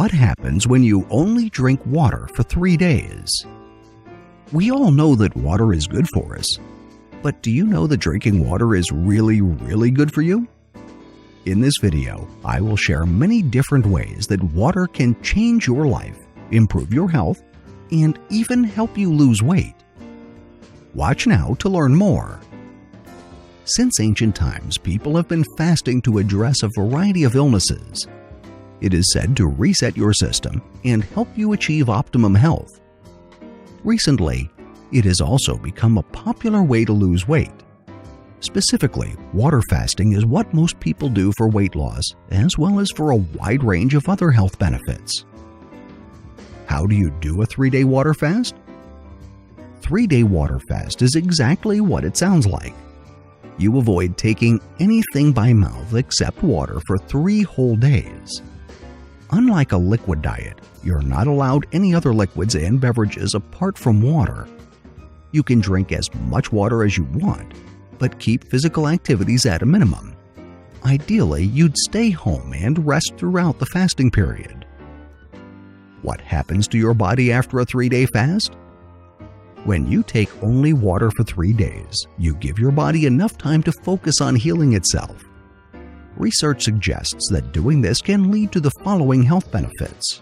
What happens when you only drink water for 3 days? We all know that water is good for us, but do you know that drinking water is really good for you? In this video, I will share many different ways that water can change your life, improve your health, and even help you lose weight. Watch now to learn more. Since ancient times, people have been fasting to address a variety of illnesses. It is said to reset your system and help you achieve optimum health. Recently, it has also become a popular way to lose weight. Specifically, water fasting is what most people do for weight loss, as well as for a wide range of other health benefits. How do you do a 3-day water fast? 3-day water fast is exactly what it sounds like. You avoid taking anything by mouth except water for 3 whole days. Unlike a liquid diet, you're not allowed any other liquids and beverages apart from water. You can drink as much water as you want, but keep physical activities at a minimum. Ideally, you'd stay home and rest throughout the fasting period. What happens to your body after a 3-day fast? When you take only water for 3 days, you give your body enough time to focus on healing itself. Research suggests that doing this can lead to the following health benefits.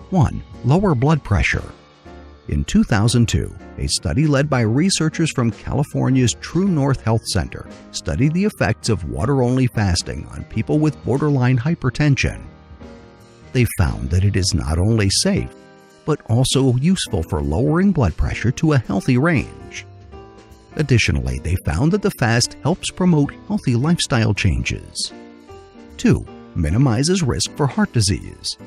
1. Lower blood pressure. In 2002, a study led by researchers from California's True North Health Center studied the effects of water-only fasting on people with borderline hypertension. They found that it is not only safe, but also useful for lowering blood pressure to a healthy range. Additionally, they found that the fast helps promote healthy lifestyle changes. 2. Minimizes risk for heart disease.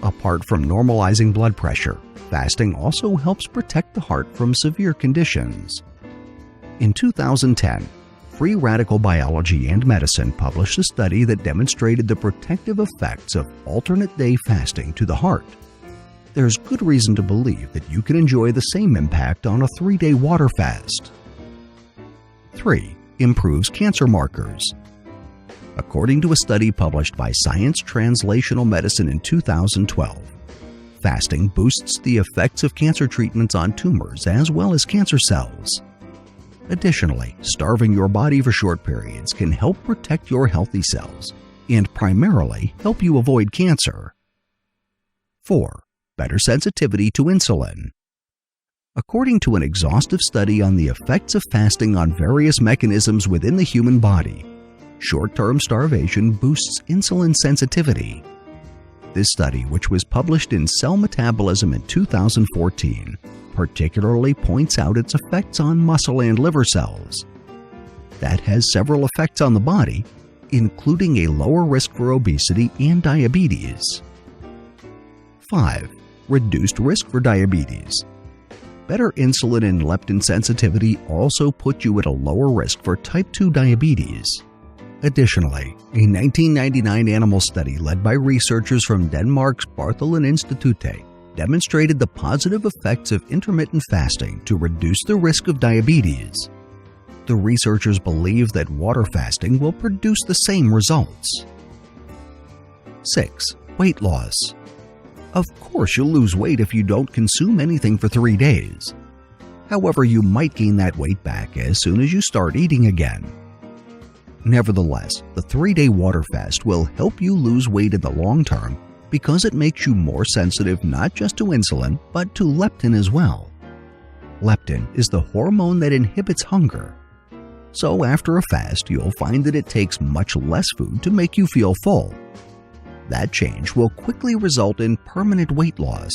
Apart from normalizing blood pressure, fasting also helps protect the heart from severe conditions. In 2010, Free Radical Biology and Medicine published a study that demonstrated the protective effects of alternate-day fasting to the heart. There's good reason to believe that you can enjoy the same impact on a 3-day water fast. 3. Improves cancer markers. According to a study published by Science Translational Medicine in 2012, fasting boosts the effects of cancer treatments on tumors as well as cancer cells. Additionally, starving your body for short periods can help protect your healthy cells and primarily help you avoid cancer. 4. Better sensitivity to insulin. According to an exhaustive study on the effects of fasting on various mechanisms within the human body, short-term starvation boosts insulin sensitivity. This study, which was published in Cell Metabolism in 2014, particularly points out its effects on muscle and liver cells. That has several effects on the body, including a lower risk for obesity and diabetes. 5. Reduced risk for diabetes. Better insulin and leptin sensitivity also put you at a lower risk for type 2 diabetes. Additionally, a 1999 animal study led by researchers from Denmark's Bartholin Institute demonstrated the positive effects of intermittent fasting to reduce the risk of diabetes. The researchers believe that water fasting will produce the same results. 6. Weight loss. Of course, you'll lose weight if you don't consume anything for 3 days. However, you might gain that weight back as soon as you start eating again. Nevertheless, the 3-day water fast will help you lose weight in the long term because it makes you more sensitive not just to insulin, but to leptin as well. Leptin is the hormone that inhibits hunger. So after a fast, you'll find that it takes much less food to make you feel full. That change will quickly result in permanent weight loss.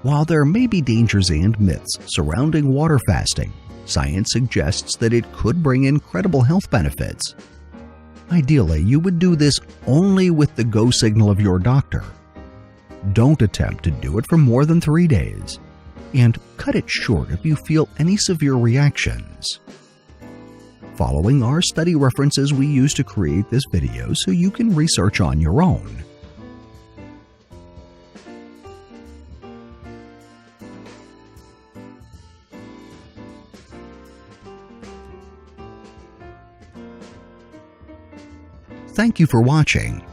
While there may be dangers and myths surrounding water fasting, science suggests that it could bring incredible health benefits. Ideally, you would do this only with the go signal of your doctor. Don't attempt to do it for more than 3 days, and cut it short if you feel any severe reactions. Following are study references we use to create this video so you can research on your own. Thank you for watching.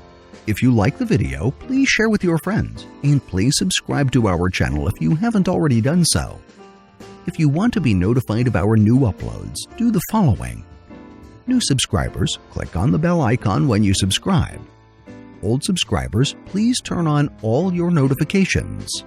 If you like the video, please share with your friends, and please subscribe to our channel if you haven't already done so. If you want to be notified of our new uploads, do the following. New subscribers, click on the bell icon when you subscribe. Old subscribers, please turn on all your notifications.